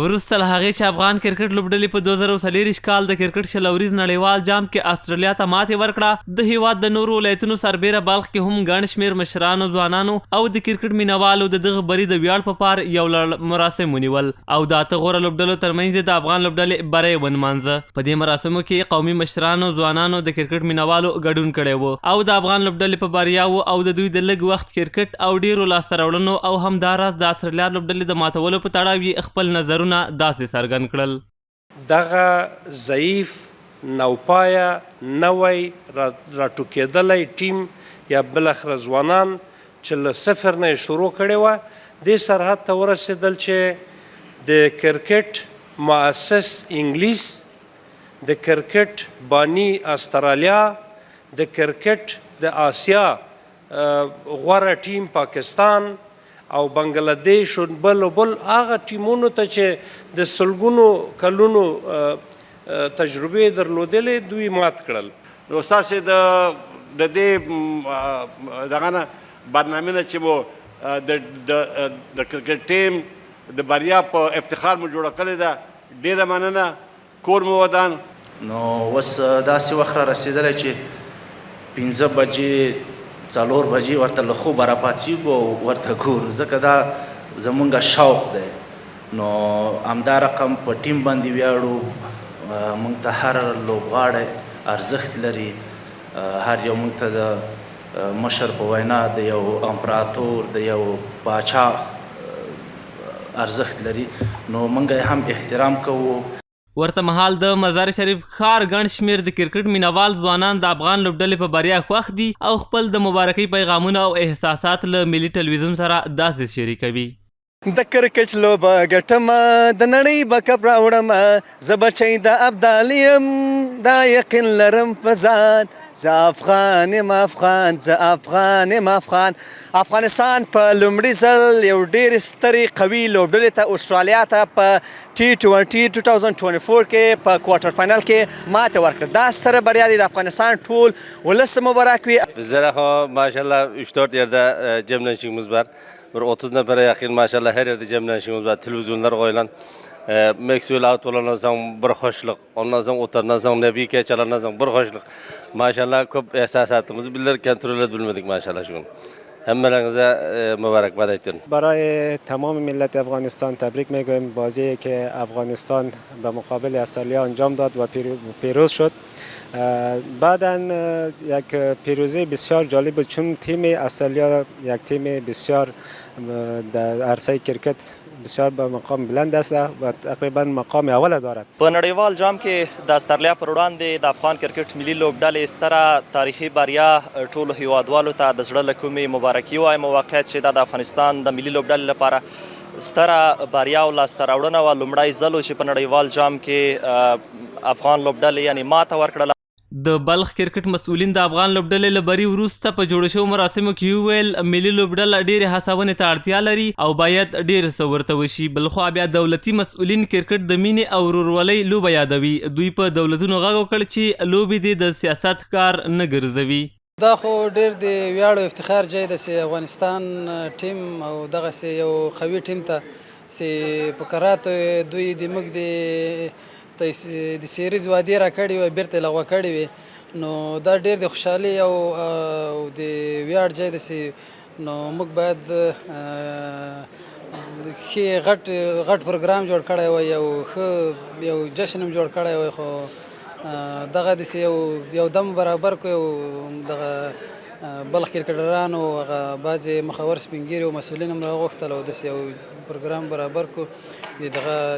وروسته له هغې چې افغان کرکټ لوبډلې په 2024 کال د کرکټ شلوریز نړیوال جام کې استرالیا ته ماتې ورکړه، د هیواد د نورو ولایتونو سربیره بلخ کې هم ګڼ شمېر مشرانو، ځوانانو او د کرکټ مینوالو د دغه بري د ویاړ په پار یو لړ مراسم ونیول او د اته غوره لوبډلو ترمنځ د افغان لوبډلې بری ونمانځه. په دې مراسمو کې قومي مشرانو، ځوانانو، د کرکټ مینوالو ګډون کړی و او د افغان لوبډلې په بریاوو او د دوی د لږ وخت کرکټ او ډیرو لاسته راوړنو او همداراز د استرالیا لوبډلې د ماتولو په تړاو یې خپل نظرونه داسې څرګند کړل. دغه ضعیف، نوپایه، نوی راټوکېدلی ټیم یا بالاخره ځوانان چې له صفر نه یې شروع کړې وه، دې سرحد ته ورسېدل چې د کرکټ مؤسس انګلیس، د کرکټ بانی استرالیا، د کرکټ د آسیا غوره ټیم پاکستان او بنګلادیش او بل هغه ټیمونو ته چې د سلګونو کلونو تجربې درلودلې دوی مات کړل. نو ستاسې د دې دغه نه برنامې نه چې مو د کرکټ ټیم د بریا په افتخار مو جوړه کړې ده، ډېره مننه. کور مو ودان. نو اوس داسې وخت را رسېدلی چې 5 بجې 4 بجې ورته له خوبه راپاڅېږو او ورته ګورو، ځکه دا زمونږ شوق دی. نو همدا رقم په ټیم باندې ویاړو، موږ ته هر لوبغاړی ارزښت لري، هر یو موږ ته د مشر په وینا د یو امپراتور، د یو باچا ارزښت لري، نو موږ یې هم احترام کوو. ورته مهال د مزار شریف ښار ګڼ شمېر د کرکټ مینوال ځوانان د افغان لوبډلې په بریا خوښ دي او خپل د مبارکۍ پیغامونه او احساسات له ملي ټلویزیون سره داسې شریکوي. د کرکټ لوبه ګټمه، د نړۍ به کپ راوړمه، زه بچی د ابدال یم، دا یقین لرم په ځان، زه افغان یم افغان، زه افغان یم افغان. افغانستان په لومړي ځل یو ډېرې سترې قوي لوبډلې ته استرالیا ته په T20 2024 کې په کوارټر فاینل کې ماته ورکړه. دا ستره بریا دی د افغانستان ټول ولس مبارک وي. Bizlere maşallah 3-4 yerde cemlenşimiz var. Bir 30 nefere yakın maşallah her yerde cemlenşimiz var. Televizyonlar koyulan. Meksiyol out olanlar zaman bir hoşluk. Ondan sonra otarından sonra nebi keçalarından sonra bir hoşluk. Maşallah çok esasatımızı bilir, kontrol edilmedik maşallah şu an. همه مبارکباد ایتون. برای تمام ملت افغانستان تبریک میگویم. بازی که افغانستان به مقابل استرالیا انجام داد و پیروز شد. بعداً یک پیروزی بسیار جالب بود، چون تیم استرالیا یک تیم بسیار در عرصه کرکت بسیار به مقام بلند است و تقریبا مقام اول دارد. په نړیوال جام کې د استرالیا پر وړاندې د افغان کرکټ ملي لوبډلې ستره تاریخي بریا ټولو هیوادوالو ته د زړه له کومې مبارکي وایم. واقعیت چې دا د افغانستان د ملي لوبډلې لپاره ستره بریا او لاسته راوړنه وه. لومړی ځل و چې په نړیوال جام کې افغان لوبډلې یعنې ماته ورکړله. د بلخ کرکټ مسؤلین د افغان لوبډلې له بري وروسته په جوړو شوو مراسمو کې وویل ملي لوبډله ډېرې هڅونې ته اړتیا لري او باید ډېر څه ورته وشي. بلخوا بیا دولتي مسؤلین کرکټ د مینې او ورورولۍ لوبه یادوي. دوی په دولتونو غږ وکړ چې لوبې دې د سیاست کار نه ګرځوي. دا خو ډېر د ویاړ او افتخار ځای ده چې افغانستان ټیم او دغسې یو قوي ټیم ته چې په کراتو دوی د موږ د سیریز وعدې راکړې وې بیرته یې لغوه کړې وې. نو دا ډېر د خوشحالۍ او د ویاړ ځای ده چې نو موږ باید ښې غټ پروګرام جوړ کړی وای، یو جشن هم جوړ کړی وای، خو دغه داسې یو دم برابر کړو. یو دغه بلخ کرکټرانو هغه بعضې مخور سپین ږیري او مسؤلین هم راوغوښتل او داسې یو پروګرام برابر کړو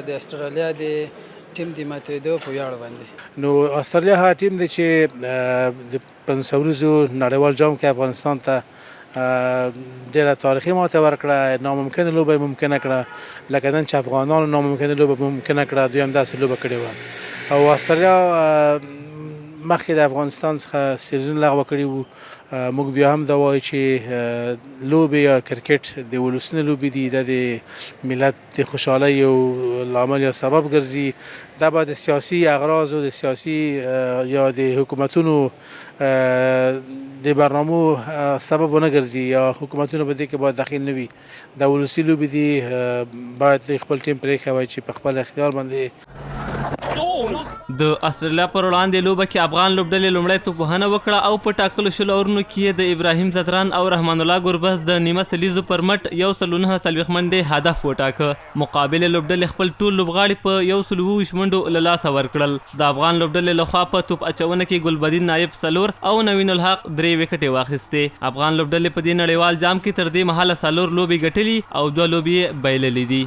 د استرالیا د ټیم د ماتېدو په ویاړ باندې. نو استرالیا هغه ټیم دی چې د 500 ورځو نړیوال جام کې افغانستان ته ډېره تاریخي ماته ورکړه، ناممکنه لوبه یې ممکنه کړه، لکه نن چې افغانانو ناممکنه لوبه ممکنه کړه، دوی هم داسې لوبه کړې وه. او استرالیا مخکې د افغانستان څخه سیریزونه لغوه کړي وو موږ بیا هم دا وایو چې لوبې یا کرکټ د ولسونو لوبې دي دا د ملت د خوشحالۍ یو لامل یا سبب ګرځي دا باید د سیاسي اغراضو د سیاسي یا د حکومتونو د برنامو سبب ونه ګرځي یا حکومتونه په دې کې باید دخیل نه وي دا ولسي لوبې دي باید خپل ټیم پرېښوی چې په خپل اختیار باندې د استرالیا پر وړاندې لوبه کې افغان لوبډلې لومړی توپوهنه وکړه او په ټاکلو شلو اورونو کې د ابراهیم زتران او رحمان الله ګربز د نیمه سلیزو پر مټ 109 منډې هدف وټاکه مقابل لوبډلې خپل ټول لوبغاړي په 120 منډو له لاسه ورکړل د افغان لوبډلې لخوا په توپ اچونه کې ګلبدین نایب سلور او نوین الحق 3 وکټې واخیستې افغان لوبډلې په دې نړیوال جام کې تر دې مهاله سلور لوبې ګټلي او 2 لوبې بایللې دي